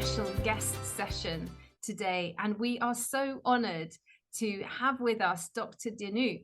special guest session today, and we are so honored to have with us Dr. Dinuk.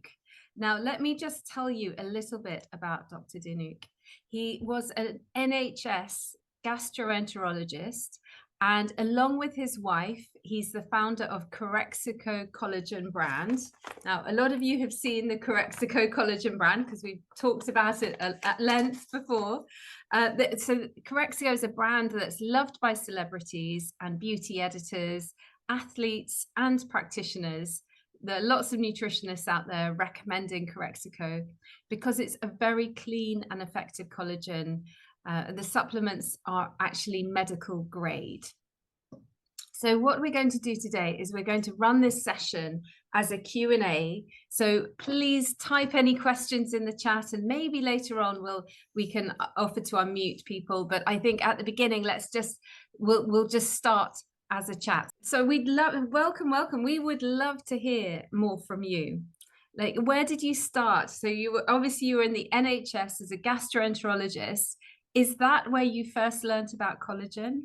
Now, let me just tell you a little bit about Dr. Dinuk. He was an NHS gastroenterologist, and along with his wife, he's the founder of Correxiko collagen brand. Now, a lot of you have seen the Correxiko collagen brand because we've talked about it at length before. So Correxiko is a brand that's loved by celebrities and beauty editors, athletes, and practitioners. There are lots of nutritionists out there recommending Correxiko because it's a very clean and effective collagen. The supplements are actually medical grade. So what we're going to do today is we're going to run this session as a Q&A. So please type any questions in the chat, and maybe later on we can offer to unmute people. But I think at the beginning, we'll just start as a chat. So we'd love, welcome. We would love to hear more from you. Like, where did you start? So you were in the NHS as a gastroenterologist. Is that where you first learned about collagen?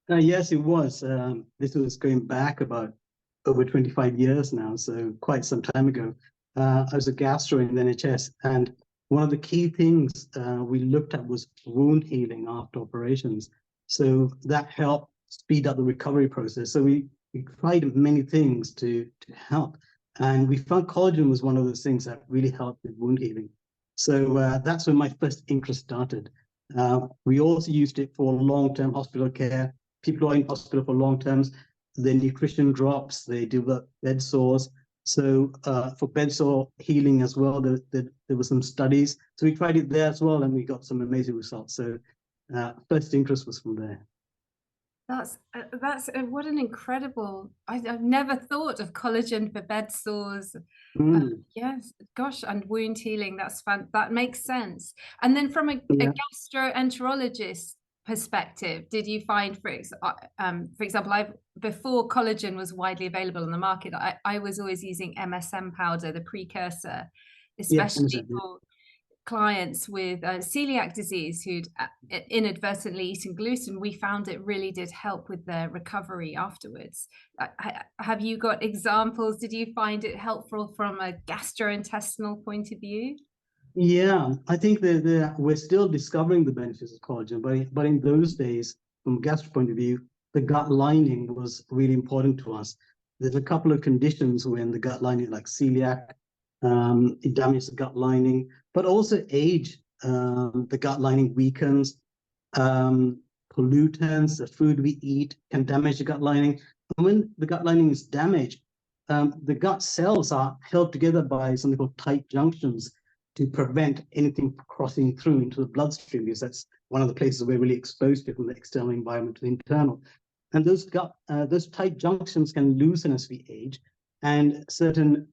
Yes, it was. This was going back about over 25 years now, so quite some time ago. I was a gastro in the NHS, and one of the key things we looked at was wound healing after operations. So that helped speed up the recovery process. So we tried many things to help, and we found collagen was one of those things that really helped with wound healing. So that's when my first interest started. We also used it for long-term hospital care. People who are in hospital for long terms, their nutrition drops, they develop bed sores. So for bed sore healing as well, there were some studies. So we tried it there as well, and we got some amazing results. So first interest was from there. That's what an incredible, I've never thought of collagen for bed sores. Yes, gosh, and wound healing, that's fun. That makes sense. And then from a gastroenterologist perspective, did you find, for example, before collagen was widely available on the market, I was always using MSM powder, the precursor, especially for clients with celiac disease who'd inadvertently eaten gluten. We found it really did help with their recovery afterwards. Have you got examples? Did you find it helpful from a gastrointestinal point of view? Yeah, I think that we're still discovering the benefits of collagen, but in those days, from a gastro point of view, the gut lining was really important to us. There's a couple of conditions when the gut lining, like celiac, it damages the gut lining, but also age, the gut lining weakens, pollutants, the food we eat can damage the gut lining. And when the gut lining is damaged, the gut cells are held together by something called tight junctions to prevent anything crossing through into the bloodstream, because that's one of the places we're really exposed to from the external environment to the internal. And those tight junctions can loosen as we age, and certain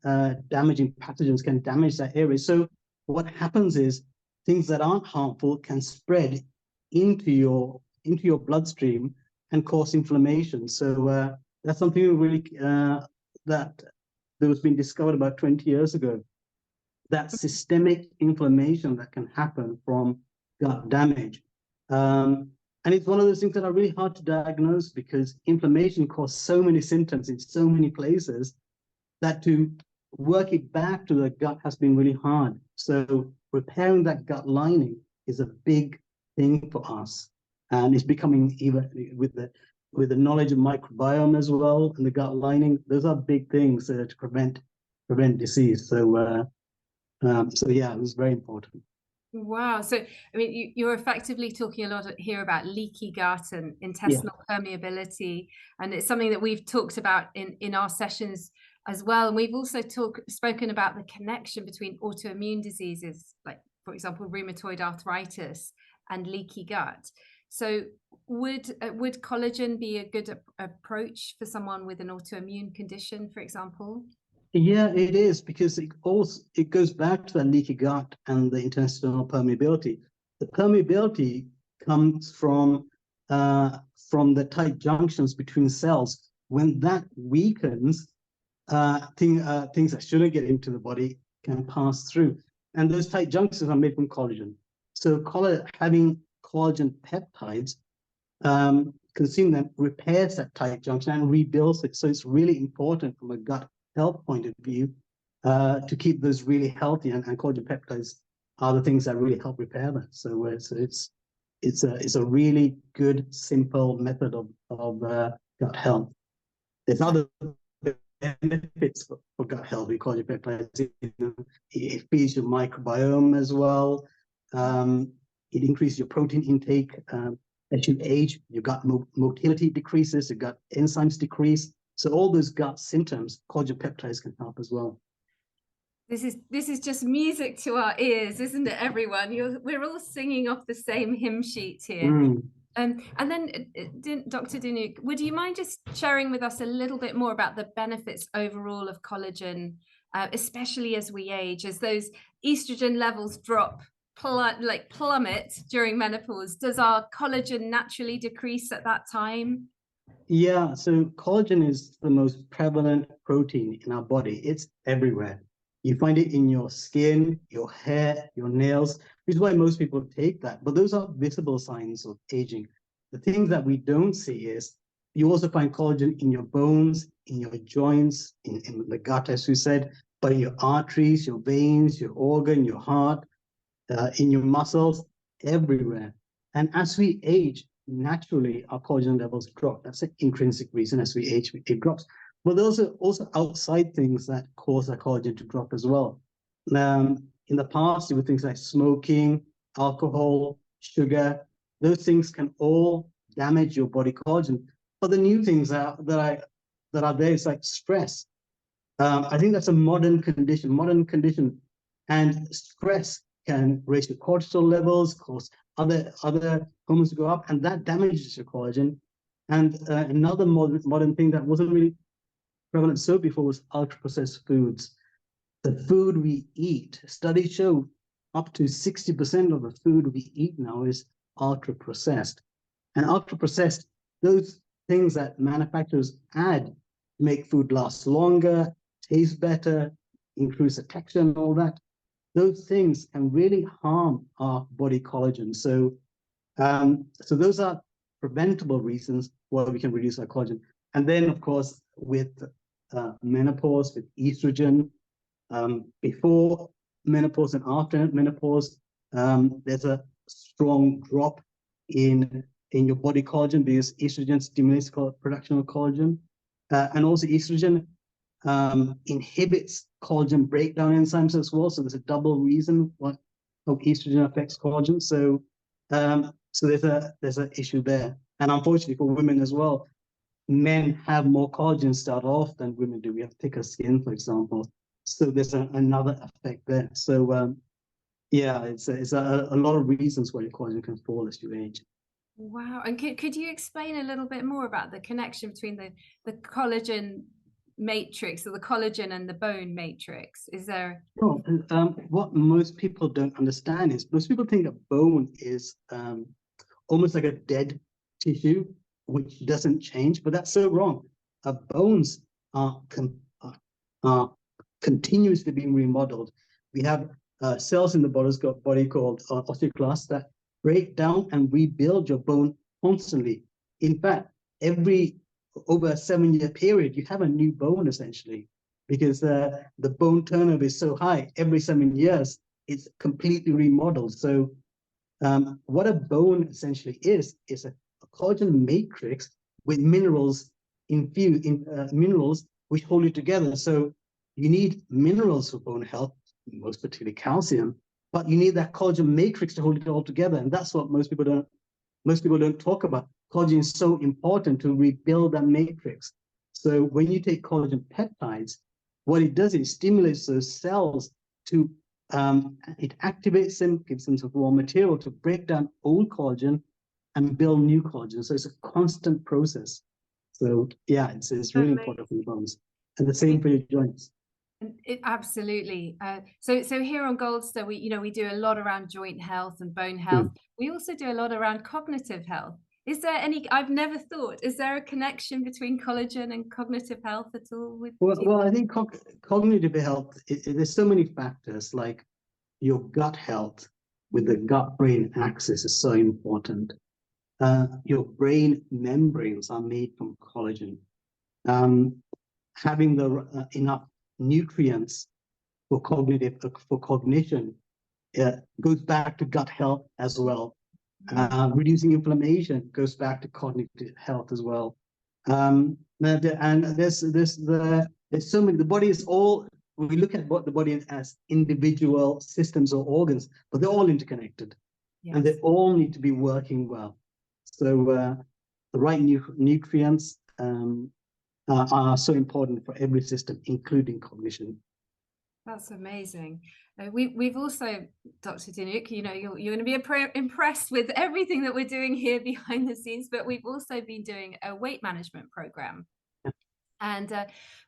damaging pathogens can damage that area. So what happens is things that aren't harmful can spread into your bloodstream and cause inflammation. So that's something really that was been discovered about 20 years ago. That systemic inflammation that can happen from gut damage. And it's one of those things that are really hard to diagnose, because inflammation causes so many symptoms in so many places that to work it back to the gut has been really hard. So repairing that gut lining is a big thing for us. And it's becoming, even with the knowledge of microbiome as well, and the gut lining, those are big things to prevent disease. So yeah, it was very important. Wow. So, I mean, you're effectively talking a lot here about leaky gut and intestinal permeability, and it's something that we've talked about in our sessions as well. And we've also spoken about the connection between autoimmune diseases, like, for example, rheumatoid arthritis and leaky gut. So would collagen be a good approach for someone with an autoimmune condition, for example? Yeah, it is, because it goes back to that leaky gut and the intestinal permeability. The permeability comes from the tight junctions between cells. When that weakens, things that shouldn't get into the body can pass through. And those tight junctions are made from collagen. So having collagen peptides consume them repairs that tight junction and rebuilds it. So it's really important from a gut health point of view to keep those really healthy, and collagen peptides are the things that really help repair that. So, it's a really good, simple method of gut health. There's other benefits for gut health with collagen peptides. It feeds your microbiome as well. It increases your protein intake. As you age, your gut motility decreases, your gut enzymes decrease. So all those gut symptoms, collagen peptides can help as well. This is just music to our ears, isn't it, everyone? We're all singing off the same hymn sheet here. And then, Dr. Dinuk, would you mind just sharing with us a little bit more about the benefits overall of collagen, especially as we age, as those estrogen levels drop, plummet during menopause? Does our collagen naturally decrease at that time? Yeah, so collagen is the most prevalent protein in our body. It's everywhere. You find it in your skin, your hair, your nails, which is why most people take that. But those are visible signs of aging. The things that we don't see is you also find collagen in your bones, in your joints, in the gut, as we said, but in your arteries, your veins, your organ, your heart, in your muscles, everywhere. And as we age, naturally, our collagen levels drop. That's an intrinsic reason. As we age, it drops. But those are also outside things that cause our collagen to drop as well. In the past, there were things like smoking, alcohol, sugar. Those things can all damage your body collagen. But the new things that are there is like stress. I think that's a modern condition, and stress can raise your cortisol levels, cause other hormones to go up, and that damages your collagen. And another modern thing that wasn't really prevalent so before was ultra-processed foods. The food we eat, studies show up to 60% of the food we eat now is ultra-processed. And ultra-processed, those things that manufacturers add to make food last longer, taste better, increase the texture and all that, those things can really harm our body collagen. So, so those are preventable reasons why we can reduce our collagen. And then, of course, with menopause, with estrogen, before menopause and after menopause, there's a strong drop in your body collagen because estrogen stimulates production of collagen, and also estrogen inhibits collagen breakdown enzymes as well. So there's a double reason why how estrogen affects collagen. So so there's an issue there, and unfortunately for women as well, men have more collagen start off than women do. We have thicker skin, for example. So there's another effect there. So yeah, it's a lot of reasons why your collagen can fall as you age. Wow. And could you explain a little bit more about the connection between the collagen matrix, or the collagen and the bone matrix? Is there? Well, what most people don't understand is most people think a bone is almost like a dead tissue which doesn't change, but that's so wrong. Our bones are continuously being remodeled. We have cells in the body called osteoclasts that break down and rebuild your bone constantly. In fact, over a 7-year period, you have a new bone essentially, because the bone turnover is so high. Every 7 years, it's completely remodeled. So what a bone essentially is a collagen matrix with minerals infused in minerals which hold it together. So you need minerals for bone health, most particularly calcium, but you need that collagen matrix to hold it all together. And that's what most people don't talk about. Collagen is so important to rebuild that matrix. So when you take collagen peptides, what it does is it stimulates those cells to it activates them, gives them some raw material to break down old collagen and build new collagen. So it's a constant process. So yeah, it's really important for your bones, and the same for your joints. Absolutely. So here on Goldstar, we do a lot around joint health and bone health. We also do a lot around cognitive health. Is there any? I've never thought. Is there a connection between collagen and cognitive health at all? Well, I think cognitive health. There's so many factors, like your gut health with the gut-brain axis is so important. your brain membranes are made from collagen. Having the enough nutrients for cognition goes back to gut health as well. Reducing inflammation goes back to cognitive health as well. And there's so many. The body is all. We look at what the body as individual systems or organs, but they're all interconnected, and they all need to be working well. So the right nutrients are so important for every system, including cognition. That's amazing. We've also, Dr. Dinuk, you know, you're going to be impressed with everything that we're doing here behind the scenes, but we've also been doing a weight management program. And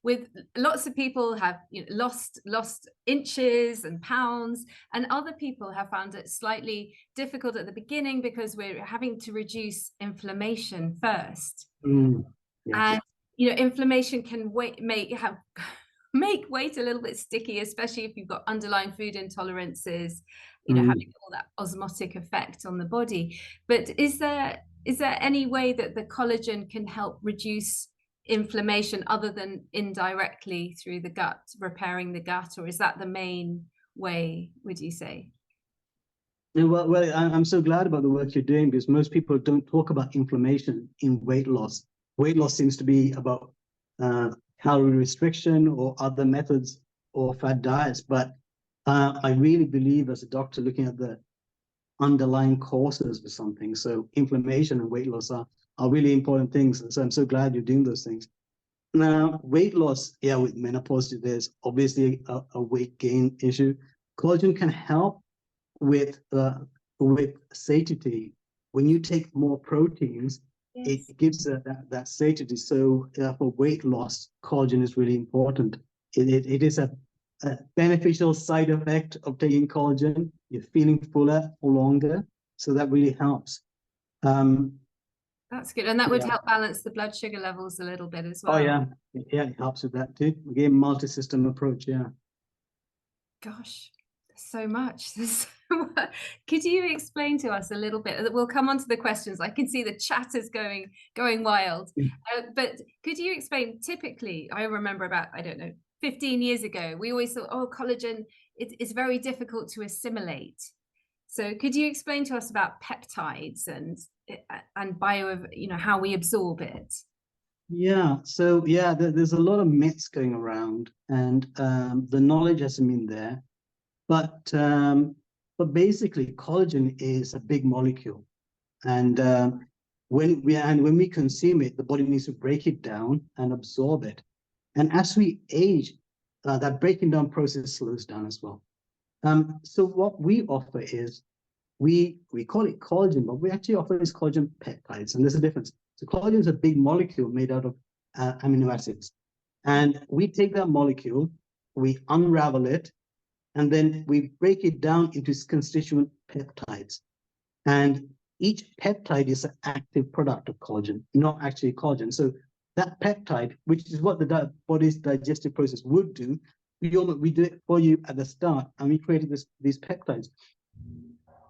with lots of people have lost inches and pounds, and other people have found it slightly difficult at the beginning because we're having to reduce inflammation first. Yes. And you know, inflammation can make weight a little bit sticky, especially if you've got underlying food intolerances, you know, having all that osmotic effect on the body. But is there any way that the collagen can help reduce inflammation other than indirectly through the gut, repairing the gut, or is that the main way, would you say? Well, I'm so glad about the work you're doing, because most people don't talk about inflammation in weight loss. Weight loss seems to be about calorie restriction or other methods or fat diets, but I really believe as a doctor looking at the underlying causes of something. So inflammation and weight loss are really important things. And so I'm so glad you're doing those things. Now, weight loss, with menopause, there's obviously a weight gain issue. Collagen can help with satiety. When you take more proteins, it gives that satiety. So for weight loss, collagen is really important. It is a beneficial side effect of taking collagen. You're feeling fuller for longer, so that really helps. That's good, and that would help balance the blood sugar levels a little bit as well. Oh yeah, it helps with that too. Again, multi-system approach. Gosh, so much. Could you explain to us a little bit? We'll come on to the questions. I can see the chat is going wild. But could you explain, typically, I remember about, I don't know, 15 years ago, we always thought, oh, collagen, it's very difficult to assimilate. So could you explain to us about peptides and bio, you know, how we absorb it? So there's a lot of myths going around, and the knowledge hasn't been there. But basically, collagen is a big molecule, and when we consume it, the body needs to break it down and absorb it. And as we age, that breaking down process slows down as well. So what we offer is we call it collagen, but we actually offer is collagen peptides, and there's a difference. So collagen is a big molecule made out of amino acids, and we take that molecule, we unravel it, and then we break it down into its constituent peptides. And each peptide is an active product of collagen, not actually collagen. So that peptide, which is what the body's digestive process would do, we do it for you at the start, and we created these peptides.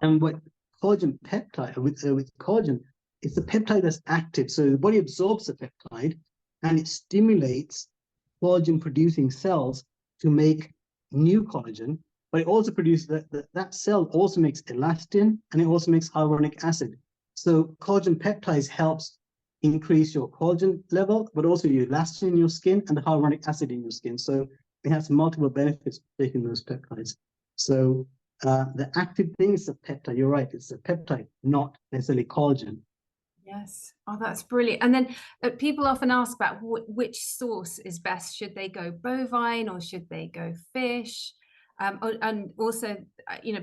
And what collagen peptide, with collagen, it's the peptide that's active. So the body absorbs the peptide, and it stimulates collagen-producing cells to make new collagen, but it also produces that cell also makes elastin, and it also makes hyaluronic acid. So collagen peptides helps increase your collagen level, but also your elastin in your skin and the hyaluronic acid in your skin. So it has multiple benefits of taking those peptides. So the active thing is the peptide. You're right, it's a peptide, not necessarily collagen. Yes. Oh, that's brilliant. And then people often ask about which source is best. Should they go bovine or should they go fish? And also, you know,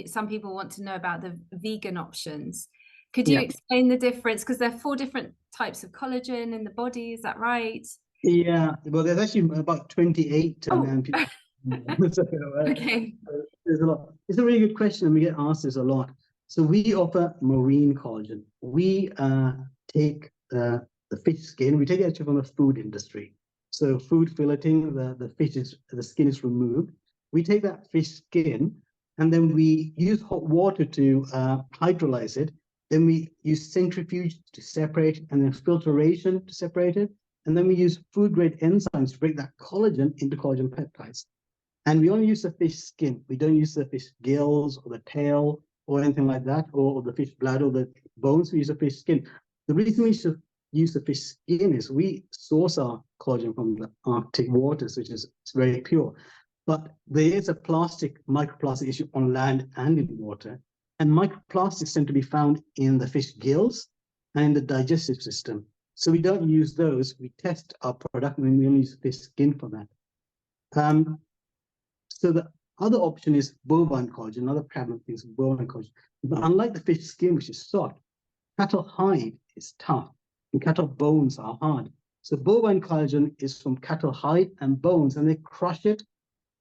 some people want to know about the vegan options. Could you explain the difference? Because there are 4 different types of collagen in the body. Is that right? Yeah. Well, there's actually about 28. Okay. There's a lot. It's a really good question, and we get asked this a lot. So we offer marine collagen. We take the fish skin. We take it actually from the food industry. So food filleting, the skin is removed. We take that fish skin, and then we use hot water to hydrolyze it. Then we use centrifuge to separate it, and then filtration to separate it. And then we use food-grade enzymes to break that collagen into collagen peptides. And we only use the fish skin. We don't use the fish gills or the tail or anything like that, or the fish bladder or the bones. We use the fish skin. The reason we should use the fish skin is we source our collagen from the Arctic waters, which is very pure. But there is a microplastic issue on land and in water. And microplastics tend to be found in the fish gills and in the digestive system. So we don't use those. We test our product and we only use fish skin for that. So the other option is bovine collagen. Another prevalent thing is bovine collagen. But unlike the fish skin, which is soft, cattle hide is tough and cattle bones are hard. So bovine collagen is from cattle hide and bones, and they crush it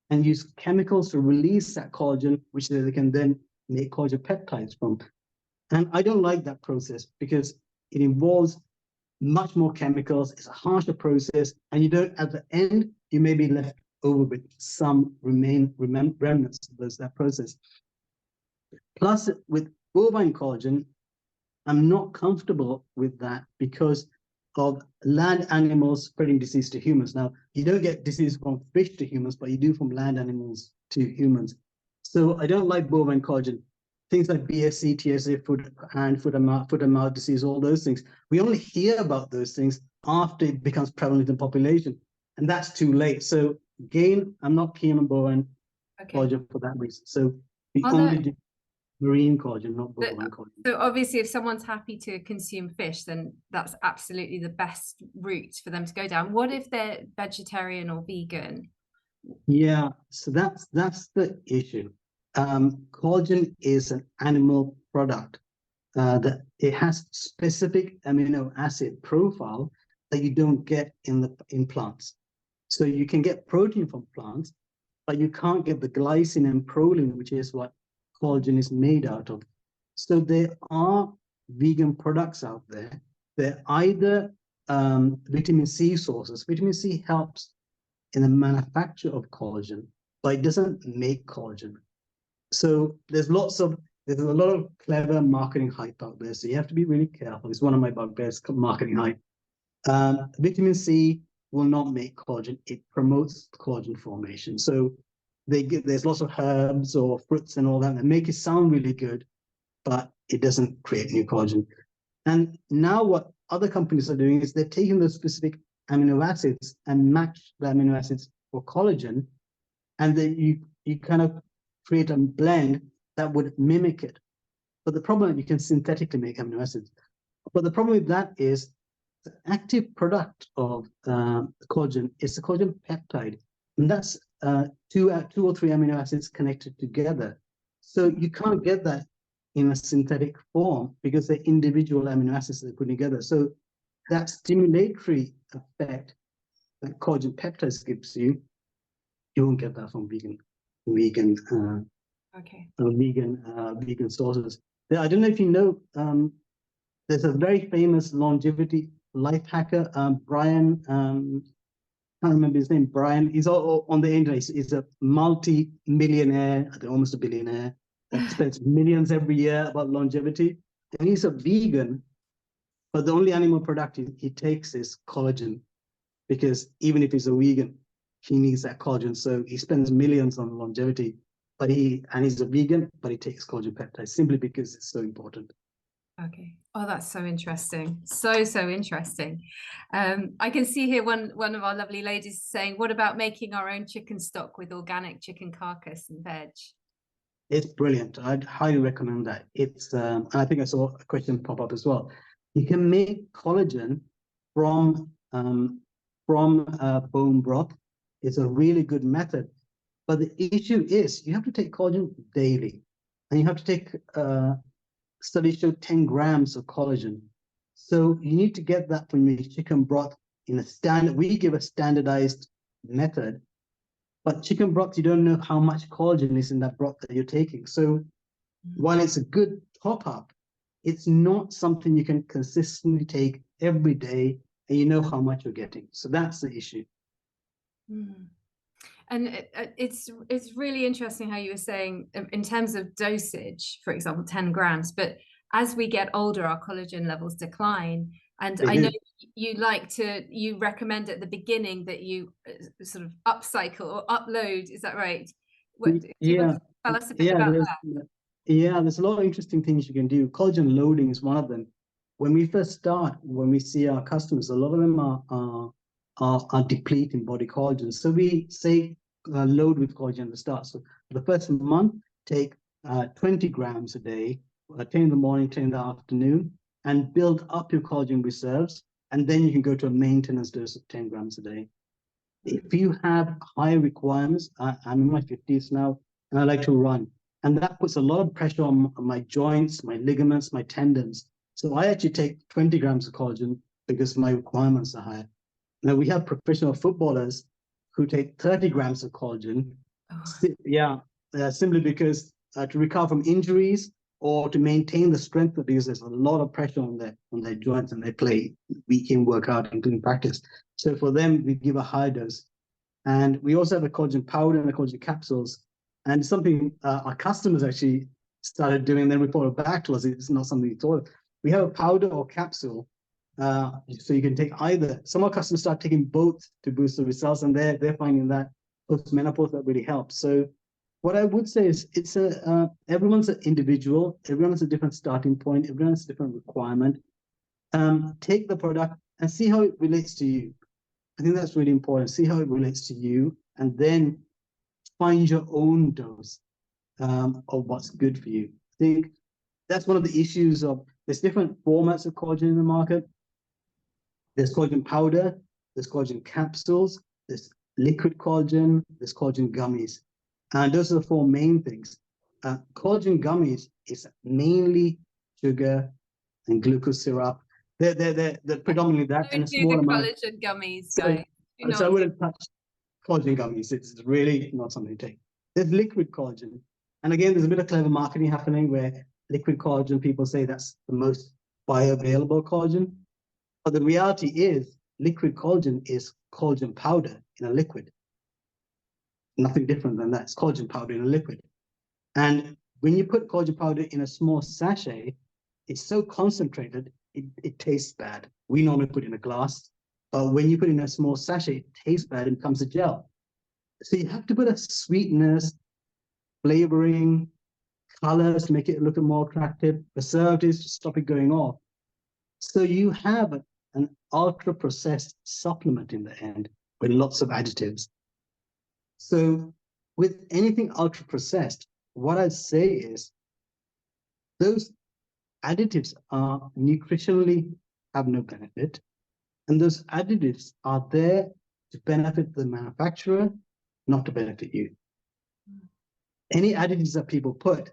and use chemicals to release that collagen, which they can then make collagen peptides from. And I don't like that process because it involves much more chemicals. It's a harsher process, and you don't, at the end, you may be left over with some remnants of that process. Plus, with bovine collagen, I'm not comfortable with that because of land animals spreading disease to humans. Now, you don't get disease from fish to humans, but you do from land animals to humans. So I don't like bovine collagen. Things like BSE, TSA, foot and mouth disease, all those things. We only hear about those things after it becomes prevalent in the population, and that's too late. So again, I'm not keen on bovine collagen for that reason. So we only do marine collagen, not bovine collagen. So obviously, if someone's happy to consume fish, then that's absolutely the best route for them to go down. What if they're vegetarian or vegan? Yeah, so that's the issue. Collagen is an animal product that it has specific amino acid profile that you don't get in plants. So you can get protein from plants, but you can't get the glycine and proline, which is what collagen is made out of. So there are vegan products out there. They're either vitamin C sources. Vitamin C helps in the manufacture of collagen, but it doesn't make collagen. So there's a lot of clever marketing hype out there. So you have to be really careful. It's one of my bugbears, marketing hype. Vitamin C will not make collagen. It promotes collagen formation. So there's lots of herbs or fruits and all that that make it sound really good, but it doesn't create new collagen. And now what other companies are doing is they're taking those specific amino acids and match the amino acids for collagen, and then you kind of create a blend that would mimic it. But the problem is you can synthetically make amino acids. But the problem with that is the active product of collagen is the collagen peptide, and that's two or three amino acids connected together. So you can't get that in a synthetic form because they're individual amino acids that are put together. So that stimulatory effect that collagen peptides gives you won't get that from vegan sources. I don't know if you know, there's a very famous longevity life hacker, Brian, I can't remember his name, Brian. He's all on the internet. He's a multi-millionaire, I think almost a billionaire, that spends millions every year about longevity. And he's a vegan, but the only animal product he takes is collagen, because even if he's a vegan, he needs that collagen. So he spends millions on longevity, and he's a vegan, but he takes collagen peptides simply because it's so important. Okay. Oh, that's so interesting. So interesting. I can see here one of our lovely ladies saying, what about making our own chicken stock with organic chicken carcass and veg? It's brilliant. I'd highly recommend that. It's and I think I saw a question pop up as well. You can make collagen from bone broth. It's a really good method. But the issue is you have to take collagen daily, and you have to take studies show 10 grams of collagen. So you need to get that from your chicken broth in a standard. We give a standardized method, but chicken broth, you don't know how much collagen is in that broth that you're taking. So while it's a good top up, it's not something you can consistently take every day and you know how much you're getting. So that's the issue. Mm. And it's really interesting how you were saying in terms of dosage, for example, 10 grams, but as we get older, our collagen levels decline. And I know you recommend at the beginning that you sort of upcycle or upload. Is that right? Do you want to tell us a bit about that? Yeah, there's a lot of interesting things you can do. Collagen loading is one of them. When we first start, when we see our customers, a lot of them are depleting body collagen. So we say load with collagen at the start. So for the first month, take 20 grams a day, 10 in the morning, 10 in the afternoon, and build up your collagen reserves. And then you can go to a maintenance dose of 10 grams a day. If you have higher requirements, I'm in my 50s now, and I like to run. And that puts a lot of pressure on my joints, my ligaments, my tendons. So I actually take 20 grams of collagen because my requirements are higher. Now we have professional footballers who take 30 grams of collagen. Simply because to recover from injuries or to maintain the strength, because there's a lot of pressure on their joints and they play weekend workout including practice. So for them, we give a high dose. And we also have a collagen powder and a collagen capsules. And something our customers actually started doing, and then reported back to us, it's not something we thought of. We have a powder or capsule, so you can take either. Some of our customers start taking both to boost the results, and they're finding that post-menopause that really helps. So what I would say is everyone's an individual, everyone has a different starting point, everyone has a different requirement. Take the product and see how it relates to you. I think that's really important. See how it relates to you, and then find your own dose of what's good for you. I think that's one of the issues of there's different formats of collagen in the market. There's collagen powder, there's collagen capsules, there's liquid collagen, there's collagen gummies. And those are the four main things. Collagen gummies is mainly sugar and glucose syrup. They're predominantly that, and a small amount. Collagen gummies, guys. So I wouldn't touch collagen gummies. It's really not something to take. There's liquid collagen. And again, there's a bit of clever marketing happening where liquid collagen, people say that's the most bioavailable collagen. But the reality is liquid collagen is collagen powder in a liquid. Nothing different than that. It's collagen powder in a liquid. And when you put collagen powder in a small sachet, it's so concentrated, it tastes bad. We normally put it in a glass. But when you put it in a small sachet, it tastes bad and becomes a gel. So you have to put a sweetness, flavoring, colors to make it look more attractive, preservatives to stop it going off. So you have an ultra-processed supplement in the end with lots of additives. So with anything ultra-processed, what I'd say is those additives are nutritionally have no benefit. And those additives are there to benefit the manufacturer, not to benefit you. Any additives that people put,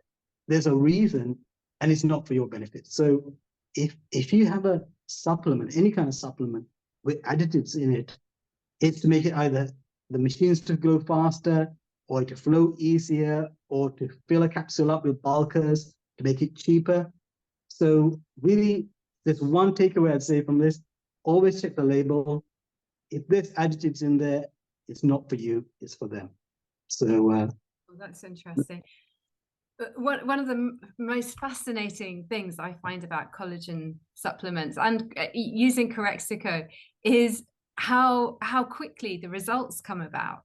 there's a reason, and it's not for your benefit. So if you have a supplement, any kind of supplement with additives in it, it's to make it either the machines to go faster, or to flow easier, or to fill a capsule up with bulkers to make it cheaper. So really, there's one takeaway I'd say from this: always check the label. If there's additives in there, it's not for you, it's for them. So that's interesting. One of the most fascinating things I find about collagen supplements and using Correxiko is how quickly the results come about.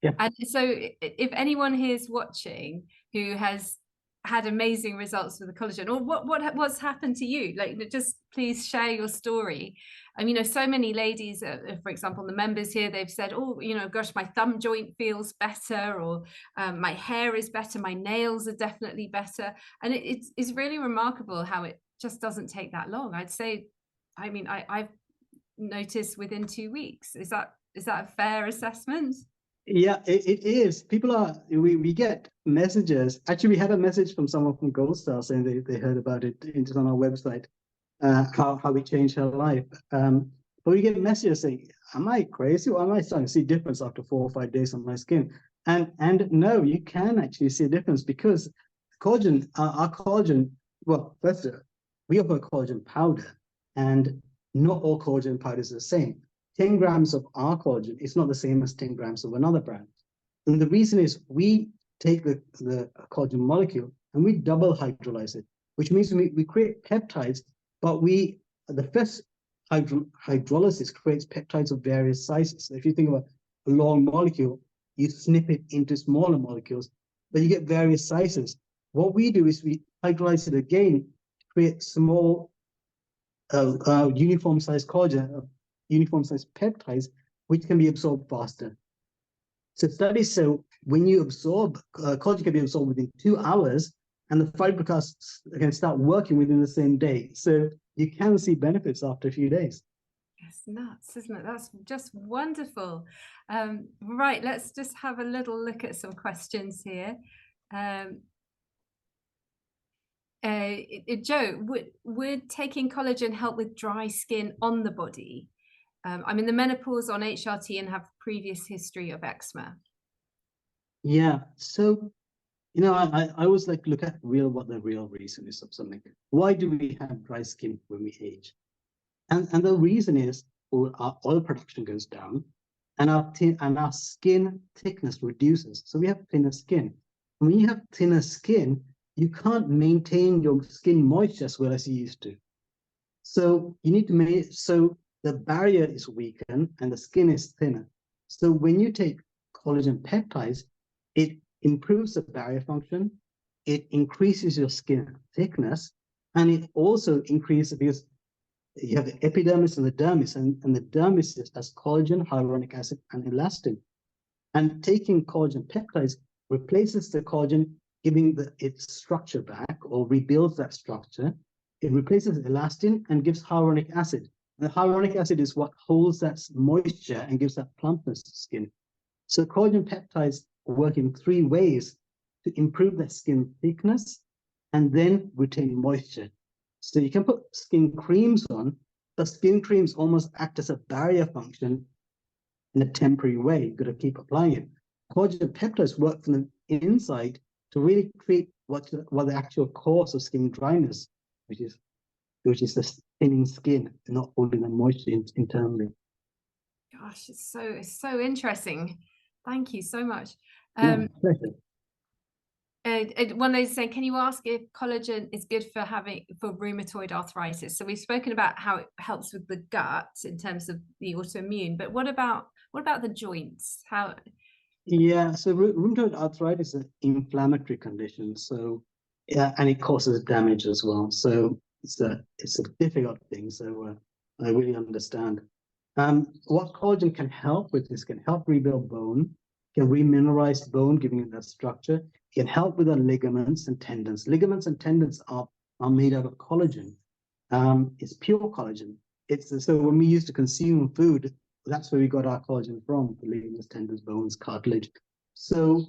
Yeah. And so if anyone here is watching who has had amazing results with the collagen, or what's happened to you, like, just please share your story. I mean, so many ladies, for example, the members here, they've said, oh, gosh, my thumb joint feels better, or my hair is better, my nails are definitely better. And it's really remarkable how it just doesn't take that long. I'd say, I mean, I've noticed within 2 weeks. Is that a fair assessment? Yeah, it is. People are, we get messages. Actually, we had a message from someone from Gold Star saying they heard about it. It's on our website, how it changed her life. But we get messages saying, am I crazy, or am I starting to see a difference after 4 or 5 days on my skin? And no, you can actually see a difference, because collagen, our collagen, well, first, we offer collagen powder, and not all collagen powders are the same. 10 grams of our collagen is not the same as 10 grams of another brand. And the reason is we take the collagen molecule and we double hydrolyze it, which means we create peptides, but the first hydrolysis creates peptides of various sizes. So if you think about a long molecule, you snip it into smaller molecules, but you get various sizes. What we do is we hydrolyze it again to create small uniform size collagen, uniform size peptides, which can be absorbed faster. So studies show when you absorb, collagen can be absorbed within 2 hours, and the fibroblasts can start working within the same day. So you can see benefits after a few days. It's nuts, isn't it? That's just wonderful. Right, let's just have a little look at some questions here. Joe, would taking collagen help with dry skin on the body? I'm in the menopause on HRT and have previous history of eczema. Yeah, so I always like to look at what the real reason is of something. Why do we have dry skin when we age? And the reason is our oil production goes down, and our skin thickness reduces. So we have thinner skin. When you have thinner skin, you can't maintain your skin moisture as well as you used to. So you need to so the barrier is weakened and the skin is thinner. So when you take collagen peptides, it improves the barrier function, it increases your skin thickness, and it also increases, because you have the epidermis and the dermis, and the dermis has collagen, hyaluronic acid, and elastin. And taking collagen peptides replaces the collagen, giving its structure back, or rebuilds that structure. It replaces elastin and gives hyaluronic acid. And the hyaluronic acid is what holds that moisture and gives that plumpness to skin. So collagen peptides work in 3 ways to improve that skin thickness and then retain moisture. So you can put skin creams on, but skin creams almost act as a barrier function in a temporary way. You've got to keep applying it. Collagen peptides work from the inside to really create what the actual cause of skin dryness, which is the thinning skin, not holding the moisture internally. Gosh, it's so interesting. Thank you so much. Yeah, pleasure. One is saying, can you ask if collagen is good for rheumatoid arthritis? So we've spoken about how it helps with the gut in terms of the autoimmune, but what about the joints? Yeah, so rheumatoid arthritis is an inflammatory condition. So yeah, and it causes damage as well. So it's a difficult thing. So I really understand. What collagen can help with this, can help rebuild bone, can remineralize bone, giving it that structure. It can help with the ligaments and tendons. Ligaments and tendons are made out of collagen. It's pure collagen. So when we used to consume food, that's where we got our collagen from: the ligaments, tendons, bones, cartilage. So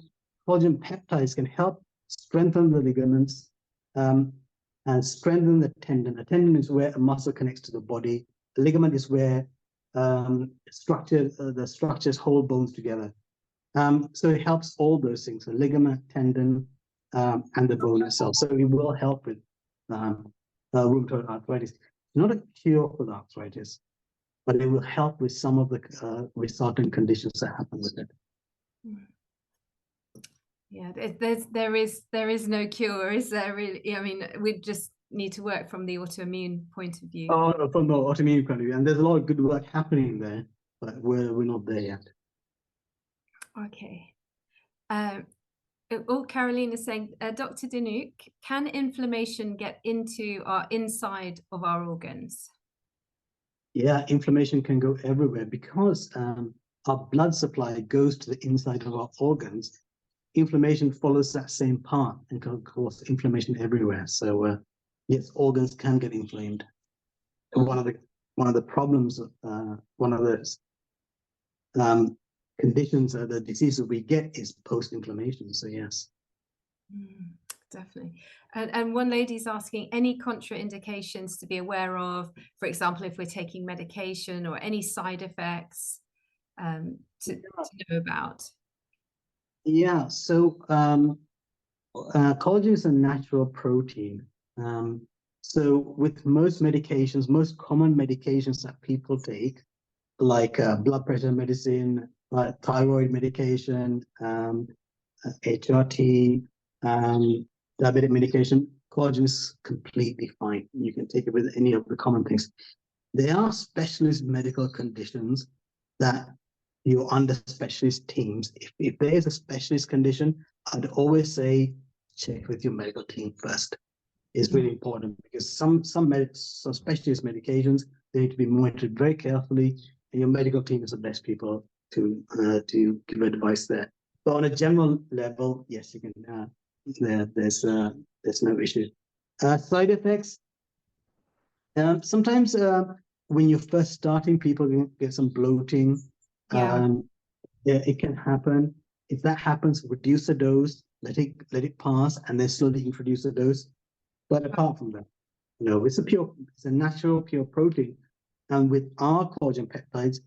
collagen peptides can help strengthen the ligaments and strengthen the tendon. A tendon is where a muscle connects to the body. The ligament is where the structures hold bones together. So it helps all those things: the ligament, tendon, and the bone itself. So it will help with rheumatoid arthritis. Not a cure for the arthritis, but it will help with some of the resultant conditions that happen with it. Yeah, there is no cure, is there really? I mean, we just need to work from the autoimmune point of view. Oh, from the autoimmune point of view, and there's a lot of good work happening there, but we're not there yet. Okay. Caroline is saying, Dr. Dinuk, can inflammation get into our inside of our organs? Yeah, inflammation can go everywhere because our blood supply goes to the inside of our organs. Inflammation follows that same path and can cause inflammation everywhere. So yes, organs can get inflamed. And one of the problems, one of the conditions, the diseases we get is post-inflammation. So yes. Definitely. And one lady's asking, any contraindications to be aware of, for example, if we're taking medication, or any side effects to know about? Yeah, so collagen is a natural protein. So with most medications, most common medications that people take, like blood pressure medicine, like thyroid medication, HRT, diabetic medication, collagen is completely fine. You can take it with any of the common things. There are specialist medical conditions that you're under specialist teams. If there is a specialist condition, I'd always say check with your medical team first. It's really important because some specialist medications, they need to be monitored very carefully, and your medical team is the best people to give advice there. But on a general level, yes, you can. There's no issue. Side effects. Sometimes when you're first starting, people get some bloating. Yeah, it can happen. If that happens, reduce the dose, let it pass, and then slowly introduce the dose. But apart from that, it's a natural pure protein, and with our collagen peptides,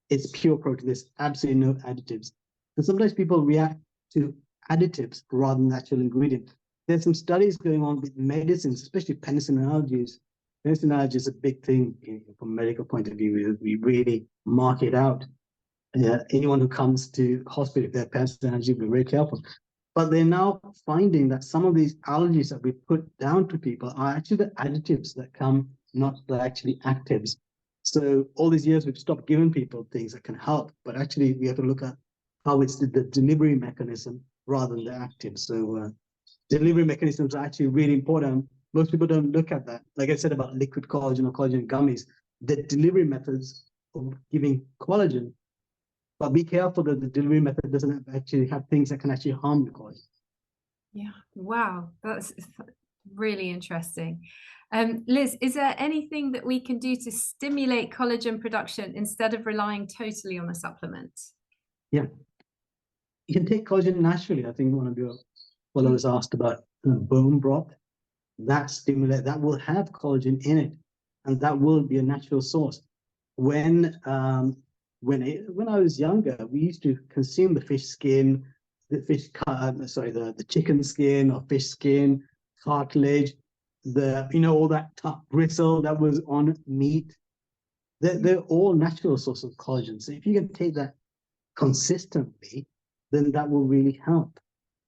it's pure protein. There's absolutely no additives, and sometimes people react to additives rather than natural ingredient. There's some studies going on with medicines, especially penicillin allergies. Penicillin allergy is a big thing from a medical point of view. We really mark it out. Anyone who comes to hospital, if they have penicillin allergy, be very careful. But they're now finding that some of these allergies that we put down to people are actually the additives that come, not the actually actives. So all these years we've stopped giving people things that can help, but actually we have to look at how it's the delivery mechanism rather than the actives. So delivery mechanisms are actually really important. Most people don't look at that. Like I said about liquid collagen or collagen gummies, the delivery methods of giving collagen, but be careful that the delivery method doesn't actually have things that can actually harm the collagen. Yeah, wow, that's really interesting. Liz, is there anything that we can do to stimulate collagen production instead of relying totally on a supplement? Yeah, you can take collagen naturally. I think one of your followers asked about bone broth. That will have collagen in it, and that will be a natural source. When I was younger, we used to consume the fish skin, the chicken skin or fish skin, cartilage, all that tough bristle that was on meat. They're all natural sources of collagen. So if you can take that consistently, then that will really help.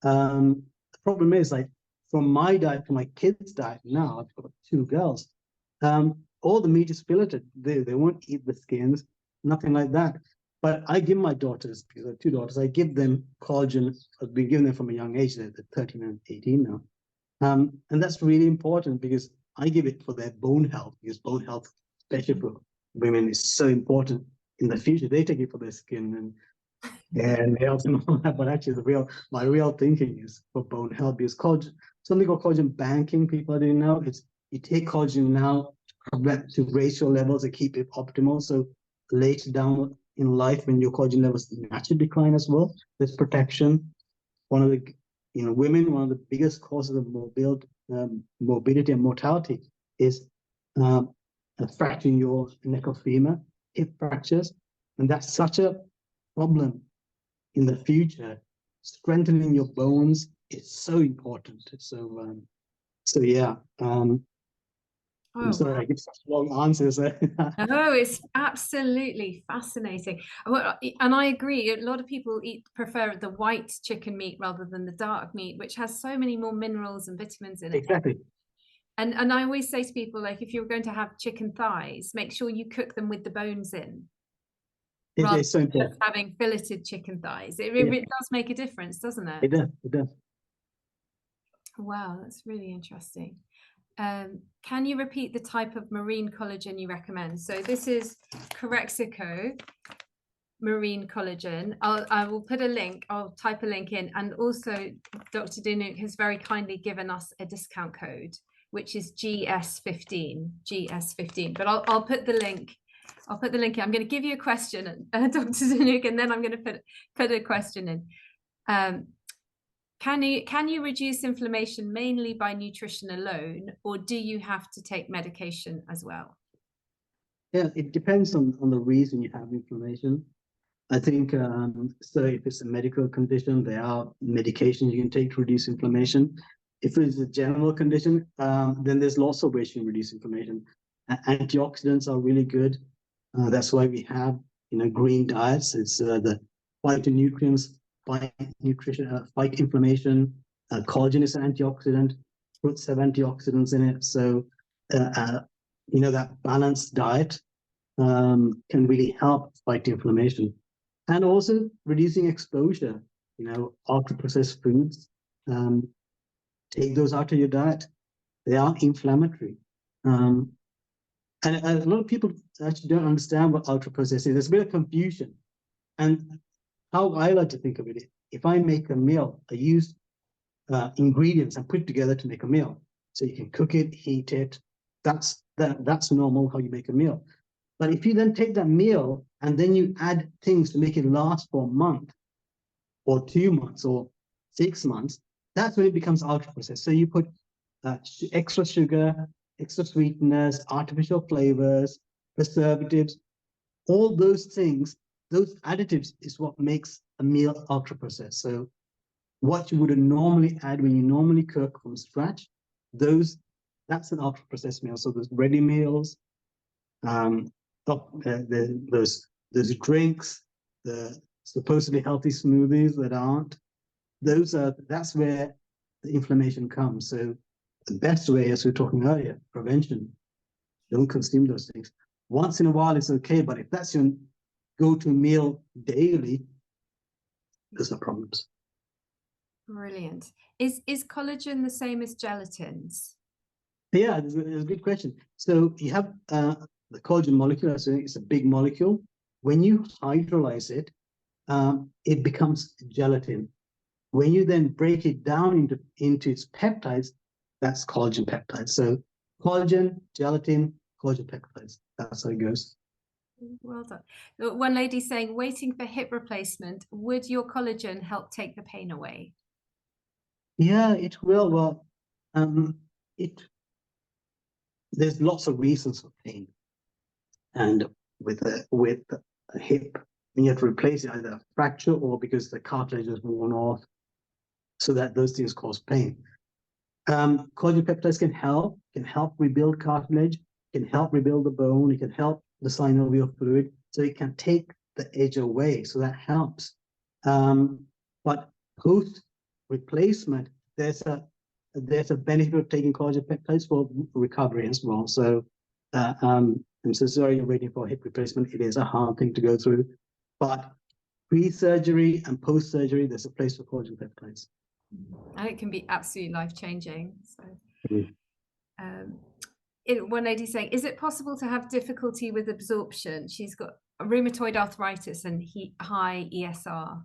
The problem is, like, from my diet to my kids' diet now, I've got 2 girls. All the meat is filleted. They won't eat the skins, nothing like that. But I give my daughters, because I have 2 daughters, I give them collagen. I've been giving them from a young age. They're 13 and 18 now. And that's really important because I give it for their bone health, because bone health, especially for women, is so important in the future. They take it for their skin and nails and all that. But actually, my real thinking is for bone health, because something called collagen banking, people are doing now. It's you take collagen now to raise your levels and keep it optimal. So later down in life, when your collagen levels naturally decline as well, there's protection. One of the women, one of the biggest causes of morbidity and mortality is fracturing your neck or femur, hip fractures, and that's such a problem in the future. Strengthening your bones is so important. So yeah. I'm sorry, I give such long answers. Oh, it's absolutely fascinating. And I agree. A lot of people prefer the white chicken meat rather than the dark meat, which has so many more minerals and vitamins in it. Exactly. And I always say to people, like, if you're going to have chicken thighs, make sure you cook them with the bones in. It's so important. Having filleted chicken thighs. It does make a difference, doesn't it? It does. Wow, that's really interesting. Can you repeat the type of marine collagen you recommend? So this is Correxiko marine collagen. I will put a link. I'll type a link in, and also Dr. Dinuk has very kindly given us a discount code, which is GS15. But I'll put the link. I'll put the link in. I'm going to give you a question, Dr. Dinuk, and then I'm going to put a question in. Can you reduce inflammation mainly by nutrition alone, or do you have to take medication as well? Yeah, it depends on the reason you have inflammation. I think, so if it's a medical condition, there are medications you can take to reduce inflammation. If it's a general condition, then there's lots of ways you can reduce inflammation. Antioxidants are really good. That's why we have, green diets. It's the phytonutrients, fight inflammation. Collagen is an antioxidant. fruits have antioxidants in it. So, that balanced diet can really help fight inflammation, and also reducing exposure. Ultra processed foods, take those out of your diet. They are inflammatory. And a lot of people actually don't understand what ultra processed is. There's a bit of confusion. And how I like to think of it, if I make a meal, I use ingredients and put it together to make a meal. So you can cook it, heat it. That's normal how you make a meal. But if you then take that meal and then you add things to make it last for a month or 2 months or 6 months, that's when it becomes ultra processed. So you put extra sugar, extra sweeteners, artificial flavors, preservatives, all those things, those additives is what makes a meal ultra processed. So what you would normally add when you normally cook from scratch, that's an ultra processed meal. So those ready meals, those drinks, the supposedly healthy smoothies that aren't, that's where the inflammation comes. So the best way, as we were talking earlier, prevention. Don't consume those things. Once in a while it's okay, but if that's your go-to meal daily, there's no problems. Brilliant. Is collagen the same as gelatins? Yeah, it's a good question. So you have the collagen molecule. So it's a big molecule. When you hydrolyze it, it becomes gelatin. When you then break it down into its peptides, that's collagen peptides. So collagen, gelatin, collagen peptides. That's how it goes. Well done. One lady saying, waiting for hip replacement, would your collagen help take the pain away? Yeah, it will. Well, there's lots of reasons for pain. And with a hip, when you have to replace it, either a fracture or because the cartilage is worn off, so that those things cause pain. Collagen peptides can help rebuild cartilage, can help rebuild the bone, it can help the synovial fluid, so it can take the edge away, so that helps. But post replacement, there's a benefit of taking collagen peptides for recovery as well. So I'm so sorry you're waiting for hip replacement. It is a hard thing to go through, but pre-surgery and post-surgery, there's a place for collagen peptides. And it can be absolutely life-changing. So, Mm-hmm. One lady saying, is it possible to have difficulty with absorption? She's got rheumatoid arthritis and high ESR.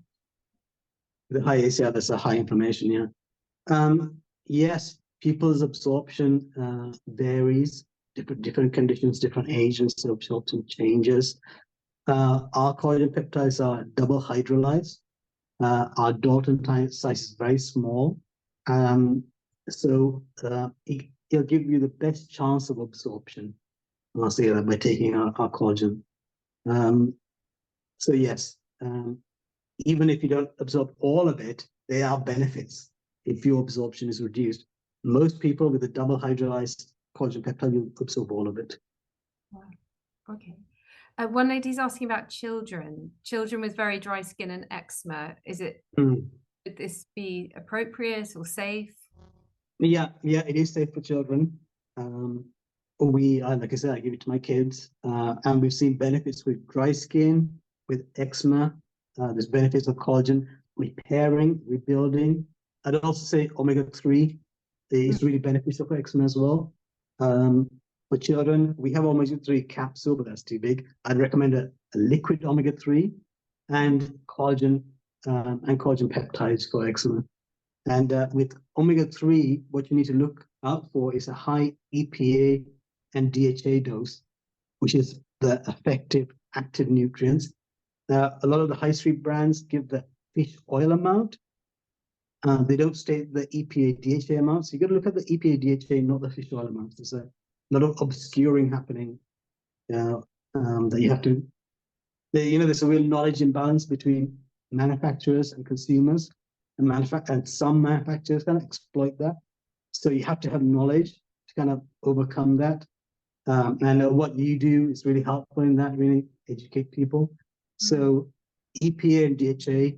The high ESR, that's a high inflammation, yeah. Yes, people's absorption varies, different conditions, different ages, so absorption changes. Our collagen peptides are double hydrolyzed. Our Dalton size is very small, so it'll give you the best chance of absorption. I'll say that by taking our collagen. So yes, even if you don't absorb all of it, there are benefits if your absorption is reduced. Most people with a double hydrolyzed collagen peptide will absorb all of it. Wow. Okay. One lady's asking about children with very dry skin and eczema. Would this be appropriate or safe? Yeah, it is safe for children. Like I said, I give it to my kids, and we've seen benefits with dry skin, with eczema. There's benefits of collagen repairing, rebuilding. I'd also say omega-3 is really beneficial for eczema as well. For children, we have omega-3 capsule, but that's too big. I'd recommend a liquid omega-3 and collagen peptides for eczema. And with omega-3, what you need to look out for is a high EPA and DHA dose, which is the effective active nutrients. A lot of the high street brands give the fish oil amount. They don't state the EPA DHA amount. So you got to look at the EPA DHA, not the fish oil amount. There's a lot of obscuring happening that you have to. There's a real knowledge imbalance between manufacturers and consumers, and some manufacturers kind of exploit that. So you have to have knowledge to kind of overcome that. And what you do is really helpful in that, really educate people. So EPA and DHA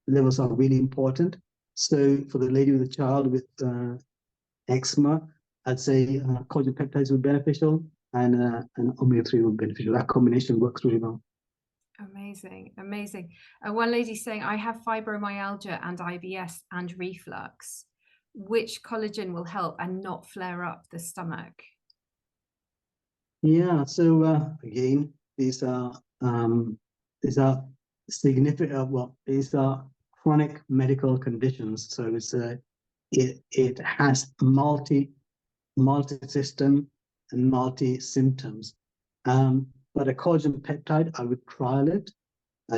levels are really important. So for the lady with a child with eczema, I'd say collagen peptides would be beneficial, and omega-3 would be beneficial. That combination works really well. Amazing, amazing. One lady's saying, I have fibromyalgia and IBS and reflux. Which collagen will help and not flare up the stomach? Yeah, so again, these are significant. Well, these are chronic medical conditions. So it has multi-system and multi-symptoms. But a collagen peptide, I would trial it,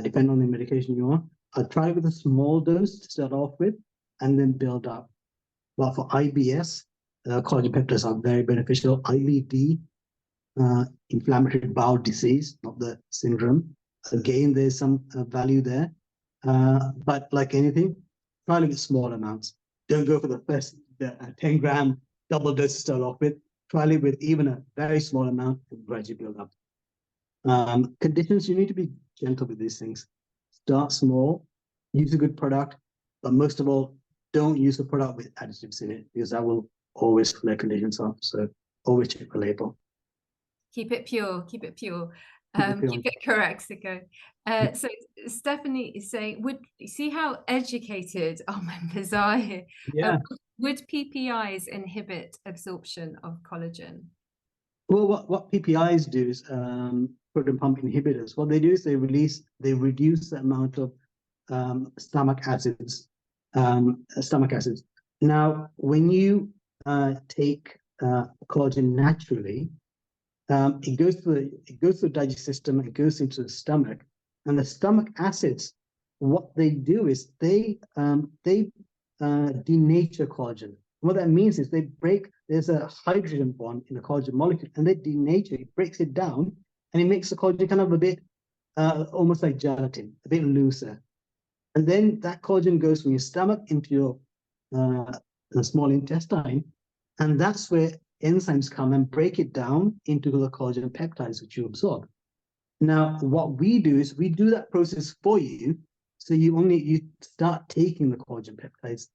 depending on the medication you want. I'd try it with a small dose to start off with, and then build up. But for IBS, collagen peptides are very beneficial. IBD, inflammatory bowel disease, not the syndrome. Again, there's some value there. But like anything, try it with small amounts. Don't go for the first 10 gram double dose to start off with. Try it with even a very small amount and gradually build up. Conditions, you need to be gentle with these things. Start small, use a good product, but most of all, don't use a product with additives in it, because that will always flare conditions up. So always check the label. Keep it pure, keep it pure. Keep it Correxiko. So Stephanie is saying, would you see how educated our members are here? Yeah. Would PPIs inhibit absorption of collagen? Well, what PPIs do is proton pump inhibitors. What they do is they reduce the amount of stomach acids. Now, when you take collagen naturally, it goes through the digestive system, it goes into the stomach, and the stomach acids, what they do is they denature collagen. What that means is there's a hydrogen bond in the collagen molecule, and they denature it, breaks it down, and it makes the collagen kind of a bit almost like gelatin, a bit looser. And then that collagen goes from your stomach into your small intestine, and that's where enzymes come and break it down into the collagen peptides, which you absorb. Now, what we do is we do that process for you, so you start taking the collagen peptides.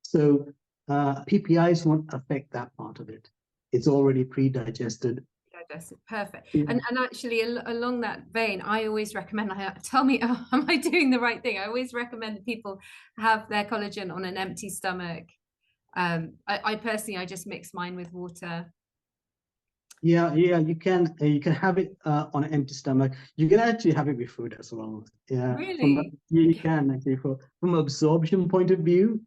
So PPIs won't affect that part of it. It's already pre-digested. Digested, perfect. Yeah. And actually, along that vein, I always recommend, tell me, am I doing the right thing? I always recommend that people have their collagen on an empty stomach. I personally, I just mix mine with water. Yeah, you can have it on an empty stomach. You can actually have it with food as well. Yeah, really? You can actually, from absorption point of view,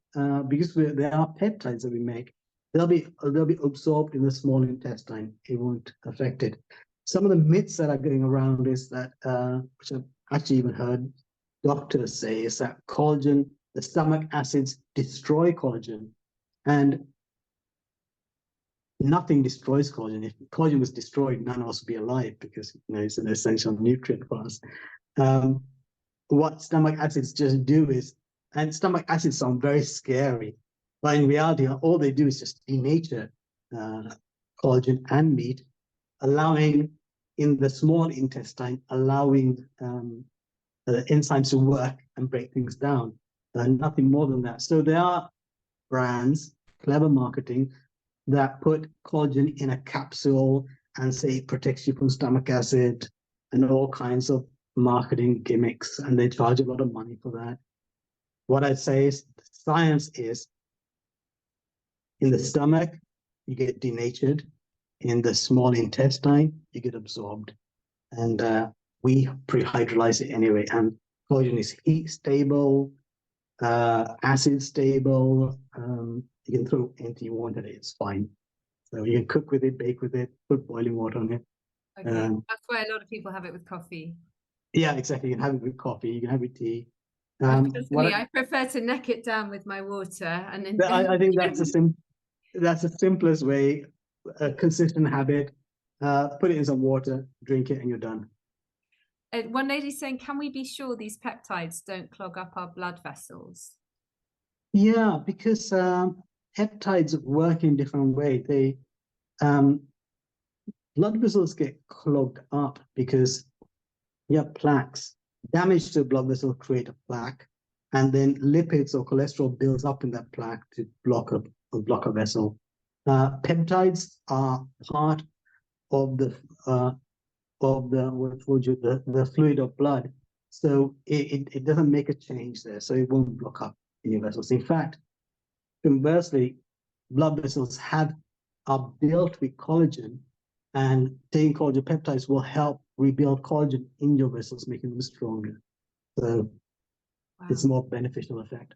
because there are peptides that we make, they'll be absorbed in the small intestine. It won't affect it. Some of the myths that are going around is that, which I've actually even heard doctors say, is that collagen, the stomach acids destroy collagen, and nothing destroys collagen. If collagen was destroyed, none of us would be alive, because it's an essential nutrient for us. What stomach acids just do is, and stomach acids sound very scary, but in reality, all they do is just denature collagen and meat, allowing in the small intestine, allowing the enzymes to work and break things down. Nothing more than that. So there are brands, clever marketing, that put collagen in a capsule and say it protects you from stomach acid and all kinds of marketing gimmicks, and they charge a lot of money for that. What I'd say is science is, in the stomach, you get denatured. In the small intestine, you get absorbed. And we pre-hydrolyze it anyway. And collagen is heat stable, acid stable. You can throw anything you want at it, it's fine. So you can cook with it, bake with it, put boiling water on it. Okay, that's why a lot of people have it with coffee. Yeah, exactly. You can have it with coffee, you can have it with tea. Personally, I prefer to neck it down with my water. And I think that's the simplest way, a consistent habit. Put it in some water, drink it, and you're done. One lady's saying, can we be sure these peptides don't clog up our blood vessels? Yeah, because peptides work in different way. Blood vessels get clogged up because you have plaques. Damage to the blood vessel create a plaque, and then lipids or cholesterol builds up in that plaque to block a vessel. Peptides are part of the the fluid of blood, so it doesn't make a change there, so it won't block up in your vessels. In fact, conversely, blood vessels are built with collagen, and taking collagen peptides will help rebuild collagen in your vessels, making them stronger. So it's a more beneficial effect.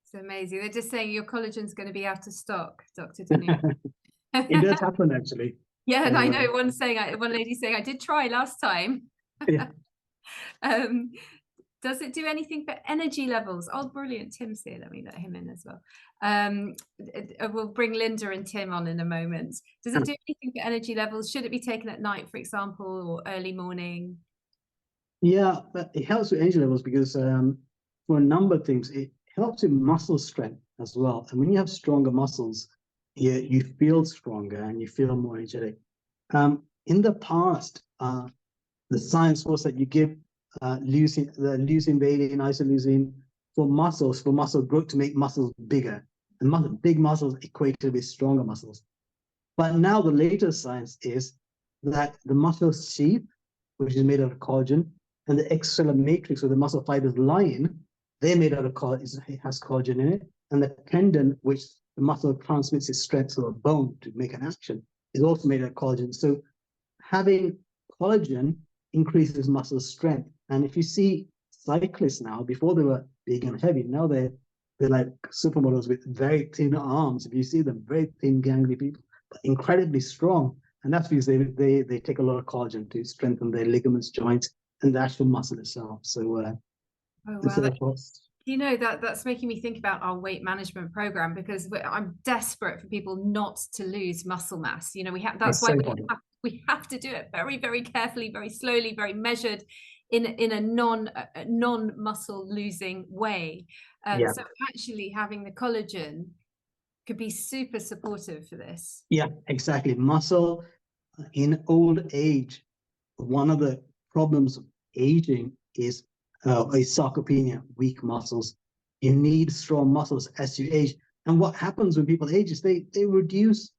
It's amazing. They're just saying your collagen's going to be out of stock, Dr. Dinuk. It does happen, actually. Yeah, and I know one lady saying, I did try last time. Yeah. Does it do anything for energy levels? Oh, brilliant. Tim's here. Let me let him in as well. We'll bring Linda and Tim on in a moment. Does it do anything for energy levels? Should it be taken at night, for example, or early morning? Yeah, but it helps with energy levels because for a number of things, it helps with muscle strength as well. And when you have stronger muscles, you feel stronger and you feel more energetic. In the past, the science was that you give leucine, valine, isoleucine for muscle growth to make muscles bigger. And big muscles equated with stronger muscles. But now the latest science is that the muscle sheath, which is made out of collagen, and the extracellular matrix where the muscle fibers lie in, they're made out of collagen, it has collagen in it. And the tendon, which the muscle transmits its strength to a bone to make an action, is also made out of collagen. So having collagen increases muscle strength. And if you see cyclists now, before they were big and heavy, now they're like supermodels with very thin arms. If you see them, very thin, gangly people, but incredibly strong. And that's because they take a lot of collagen to strengthen their ligaments, joints, and the actual muscle itself. So, you know, that's making me think about our weight management program, because I'm desperate for people not to lose muscle mass. You know, that's why we have to do it very, very carefully, very slowly, very measured, in a non muscle losing way. So actually having the collagen could be super supportive for this. Yeah, exactly. Muscle in old age, one of the problems of aging is sarcopenia, weak muscles. You need strong muscles as you age. And what happens when people age is they reduce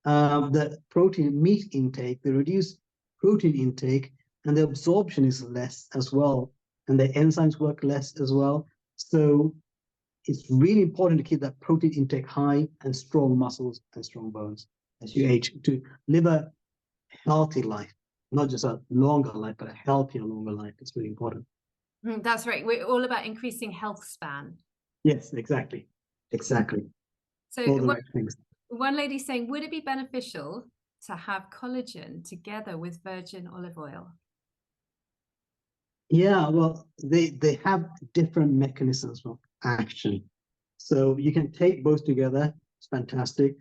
the meat intake, they reduce protein intake, and the absorption is less as well. And the enzymes work less as well. So it's really important to keep that protein intake high and strong muscles and strong bones as you age, to live a healthy life, not just a longer life, but a healthier, longer life. It's really important. That's right. We're all about increasing health span. Yes, exactly. So all the right things. One lady's saying, would it be beneficial to have collagen together with virgin olive oil? Yeah, well, they have different mechanisms of action. So you can take both together. It's fantastic.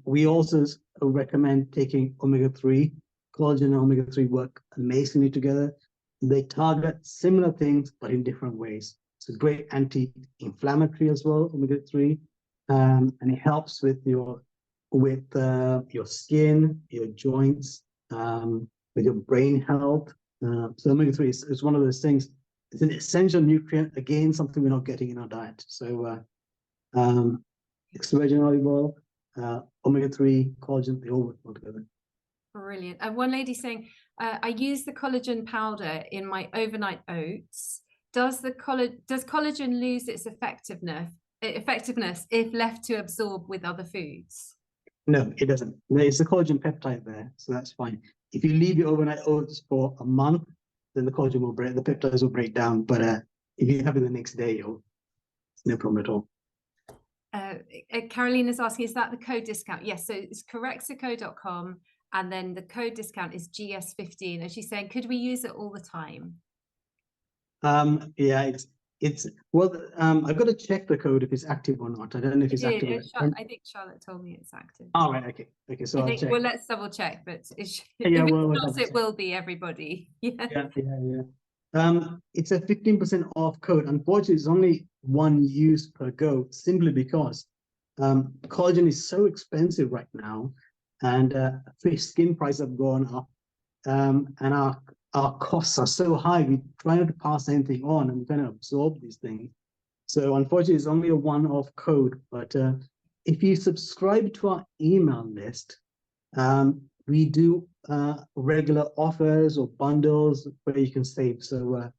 We also recommend taking omega-3. Collagen and omega-3 work amazingly together. They target similar things, but in different ways. It's a great anti-inflammatory as well, omega-3. And it helps with your skin, your joints, with your brain health. So omega-3 is one of those things. It's an essential nutrient, again, something we're not getting in our diet. So extra virgin olive oil, omega-3, collagen, they all work well together. Brilliant. And one lady saying, I use the collagen powder in my overnight oats. Does collagen lose its effectiveness if left to absorb with other foods? No, it doesn't. It's a collagen peptide there, so that's fine. If you leave your overnight oats for a month, then the collagen will break, the peptides will break down. But if you have it the next day, it's no problem at all. Caroline is asking, is that the code discount? Yes, so it's Correxiko.com, and then the code discount is GS15. And she's saying, could we use it all the time? Yeah, I've got to check the code if it's active or not. I don't know if it's active. I think Charlotte told me it's active. All right, okay. So I'll check. Well, let's double check, but if it will be, everybody. Yeah. It's a 15% off code. Unfortunately, it's only one use per go, simply because collagen is so expensive right now, and fish skin prices have gone up, and our costs are so high. We try not to pass anything on, and we kind of absorb these things. So unfortunately, it's only a one-off code, but if you subscribe to our email list, we do regular offers or bundles where you can save. So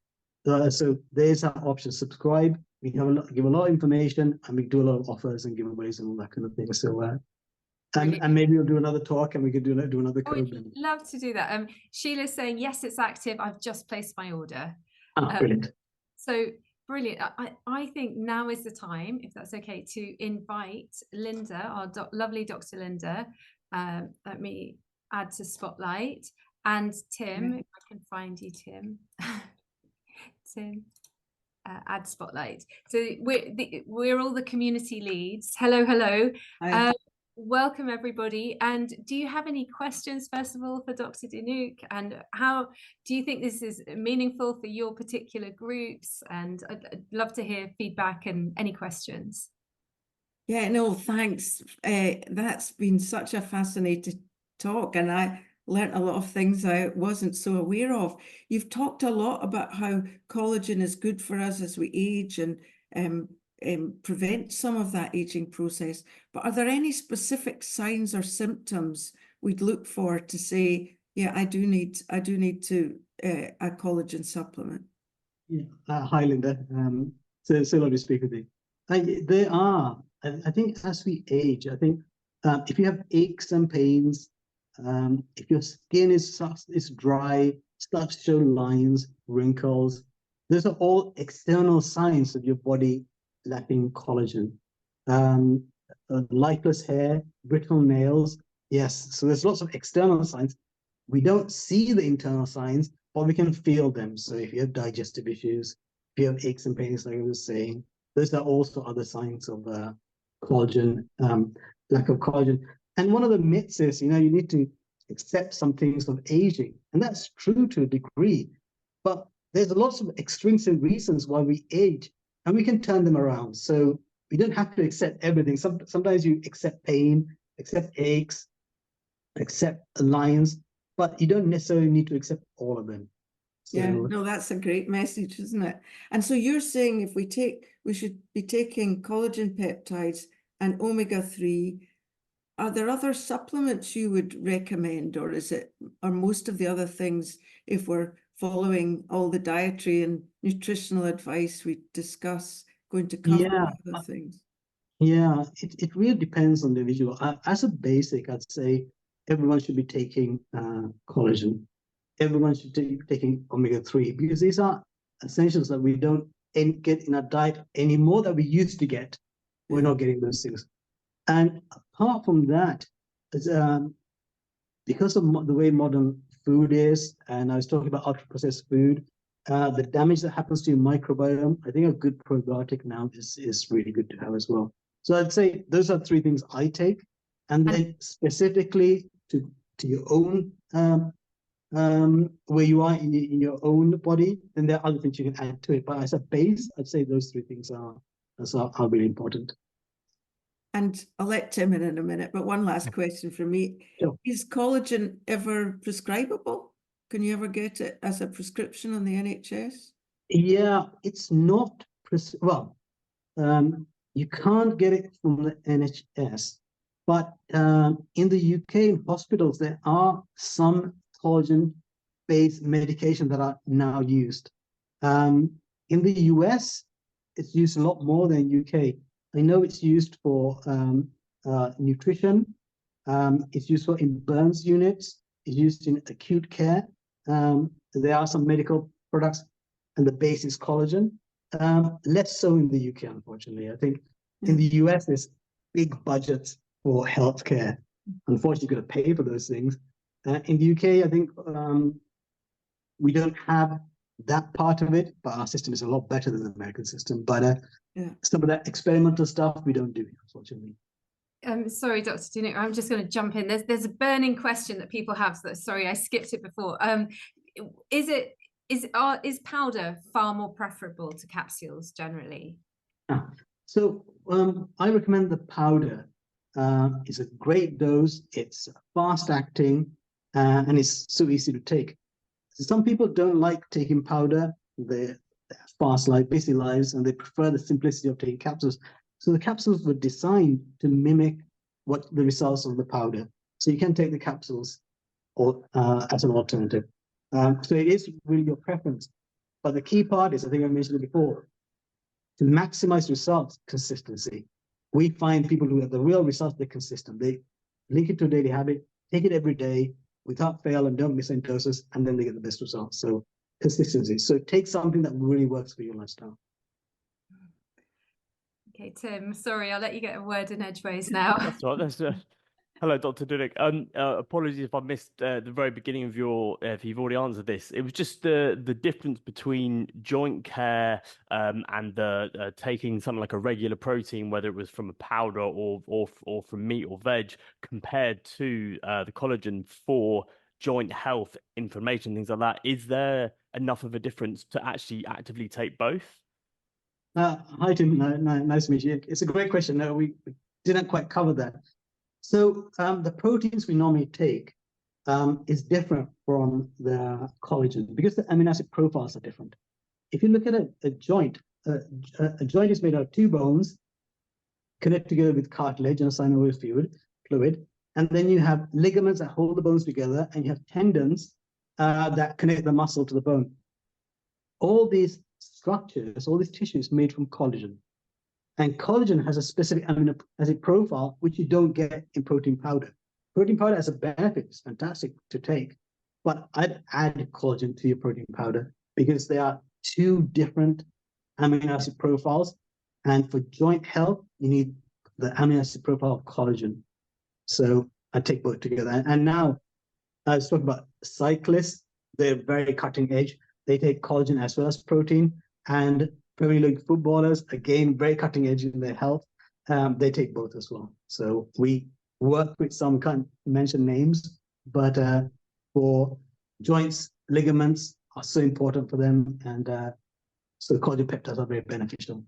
there's our option: subscribe. We give a lot of information, and we do a lot of offers and giveaways and all that kind of thing. So and maybe we'll do another talk, and we could do another code. We'd love to do that. Sheila's saying yes, it's active. I've just placed my order. Brilliant. So brilliant. I think now is the time, if that's okay, to invite Linda, our lovely Dr. Linda. Let me add to Spotlight, and Tim, if I can find you, Tim. Tim, add Spotlight. So we're all the community leads. Hello. Welcome everybody. And do you have any questions, first of all, for Dr. Dinuk? And how do you think this is meaningful for your particular groups? And I'd love to hear feedback and any questions. Yeah, no, thanks. That's been such a fascinating talk, and I learnt a lot of things I wasn't so aware of. You've talked a lot about how collagen is good for us as we age and prevent some of that aging process. But are there any specific signs or symptoms we'd look for to say, yeah, I do need to a collagen supplement? Yeah. Hi, Linda. So lovely to speak with you. There are. I think as we age, I think if you have aches and pains, if your skin is dry, starts to show lines, wrinkles, those are all external signs of your body lacking collagen. Lifeless hair, brittle nails, yes. So there's lots of external signs. We don't see the internal signs, but we can feel them. So if you have digestive issues, if you have aches and pains, like I was saying, those are also other signs of collagen, lack of collagen. And one of the myths is, you need to accept some things of aging, and that's true to a degree, but there's lots of extrinsic reasons why we age, and we can turn them around. So we don't have to accept everything. Sometimes you accept pain, accept aches, accept lines, but you don't necessarily need to accept all of them. So, yeah, no, that's a great message, isn't it? And so you're saying if we should be taking collagen peptides and omega-3. Are there other supplements you would recommend, or are most of the other things, if we're following all the dietary and nutritional advice we discuss, going to cover other things? Yeah, it really depends on the individual. As a basic, I'd say everyone should be taking collagen. Everyone should be taking omega-3, because these are essentials that we don't get in our diet anymore that we used to get. We're not getting those things. And apart from that, because of the way modern food is, and I was talking about ultra-processed food, the damage that happens to your microbiome, I think a good probiotic now is really good to have as well. So I'd say those are three things I take. And then specifically to your own, where you are in your own body, then there are other things you can add to it. But as a base, I'd say those three things are really important. And I'll let Tim in a minute, but one last question from me. Sure. Is collagen ever prescribable? Can you ever get it as a prescription on the NHS? Yeah, it's not, you can't get it from the NHS, but in the UK, in hospitals, there are some collagen-based medication that are now used. In the US, it's used a lot more than UK. I know it's used for nutrition. It's used for in burns units. It's used in acute care. There are some medical products, and the base is collagen. Less so in the UK, unfortunately. I think in the US, there's big budgets for healthcare. Unfortunately, you've got to pay for those things. In the UK, I think we don't have that part of it, but our system is a lot better than the American system. But some of that experimental stuff we don't do, unfortunately. Sorry, Dr. Dinuk, I'm just going to jump in. There's a burning question that people have. So sorry, I skipped it before. Is powder far more preferable to capsules generally? So I recommend the powder. It's a great dose. It's fast acting, and it's so easy to take. Some people don't like taking powder. They're fast, busy lives, and they prefer the simplicity of taking capsules. So the capsules were designed to mimic what the results of the powder. So you can take the capsules or as an alternative. So it is really your preference. But the key part is, I think I mentioned it before, to maximize results, consistency. We find people who have the real results, they're consistent. They link it to a daily habit, take it every day without fail and don't miss any doses, and then they get the best results. So consistency. So take something that really works for your lifestyle. Okay, Tim, sorry, I'll let you get a word in edgeways now. That's all right. Hello, Dr. Dinuk. Apologies if I missed the very beginning of your, if you've already answered this. It was just the difference between joint care and the taking something like a regular protein, whether it was from a powder or from meat or veg, compared to the collagen for joint health, inflammation, things like that. Is there enough of a difference to actually actively take both? Hi, Tim. Nice to meet you. It's a great question. No, we didn't quite cover that. So the proteins we normally take is different from the collagen because the amino acid profiles are different. If you look at a joint, a joint is made out of two bones connected together with cartilage and synovial fluid, and then you have ligaments that hold the bones together, and you have tendons that connect the muscle to the bone. All these structures, all these tissues made from collagen. And collagen has a specific amino acid profile, which you don't get in protein powder. Protein powder has a benefit, it's fantastic to take, but I'd add collagen to your protein powder because they are two different amino acid profiles. And for joint health, you need the amino acid profile of collagen. So I take both together. And now I was talking about cyclists, they're very cutting edge. They take collagen as well as protein. And Premier League footballers, again, very cutting edge in their health. They take both as well. So we work with some, can't mention names, but for joints, ligaments are so important for them. And so the collagen peptides are very beneficial.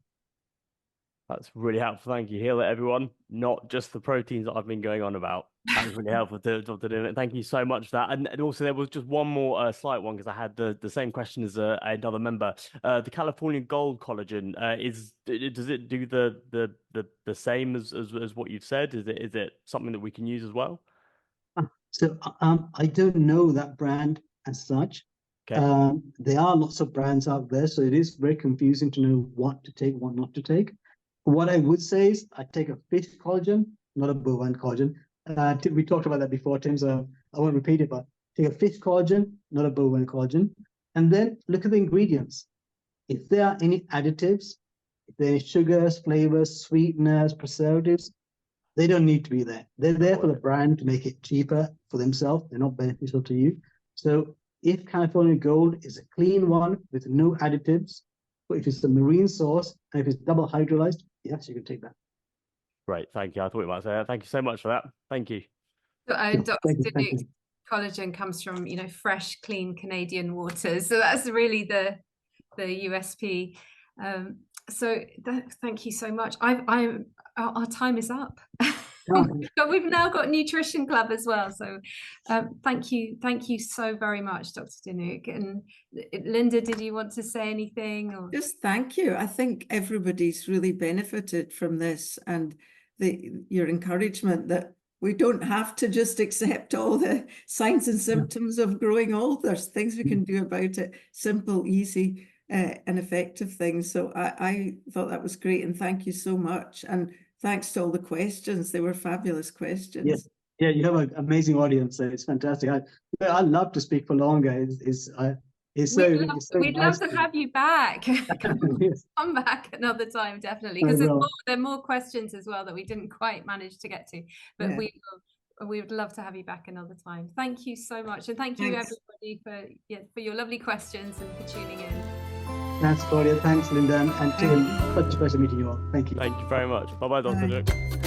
That's really helpful. Thank you. Heal it, everyone, not just the proteins that I've been going on about. That was really helpful, Dr. Dinuk. Thank you so much for that. And also, there was just one more slight one because I had the same question as another member. The California Gold collagen does it do the same as what you've said? Is it something that we can use as well? So I don't know that brand as such. Okay. There are lots of brands out there, so it is very confusing to know what to take, what not to take. What I would say is I take a fish collagen, not a bovine collagen. We talked about that before, Tim, so I won't repeat it, but take a fish collagen, not a bovine collagen. And then look at the ingredients. If there are any additives, if there are any sugars, flavors, sweeteners, preservatives, they don't need to be there. They're there for the brand to make it cheaper for themselves. They're not beneficial to you. So if California Gold is a clean one with no additives, but if it's a marine source and if it's double hydrolyzed, yes, you can take that. Great, thank you. I thought you might say that. Thank you so much for that. Thank you. Dr. Dinuk, collagen comes from fresh, clean Canadian waters, so that's really the USP. So thank you so much. Our time is up. But we've now got Nutrition Club as well. So thank you so very much, Dr. Dinuk. And Linda, did you want to say anything? Or? Just thank you. I think everybody's really benefited from this, and your encouragement that we don't have to just accept all the signs and symptoms of growing old. There's things we can do about it, simple, easy, and effective things. So I thought that was great, and thank you so much. And thanks to all the questions. They were fabulous questions. Yes. Yeah, you have an amazing audience. It's fantastic. I love to speak for longer. We'd love to have you back. Yes. Come back another time, definitely, because there are more questions as well that we didn't quite manage to get to. But we would love to have you back another time. Thank you so much, and thank you everybody for your lovely questions and for tuning in. Thanks, Claudia. Thanks, Linda, and Tim. Such a pleasure meeting you all. Thank you. Thank you very much. Bye-bye, Dr. Dinuk.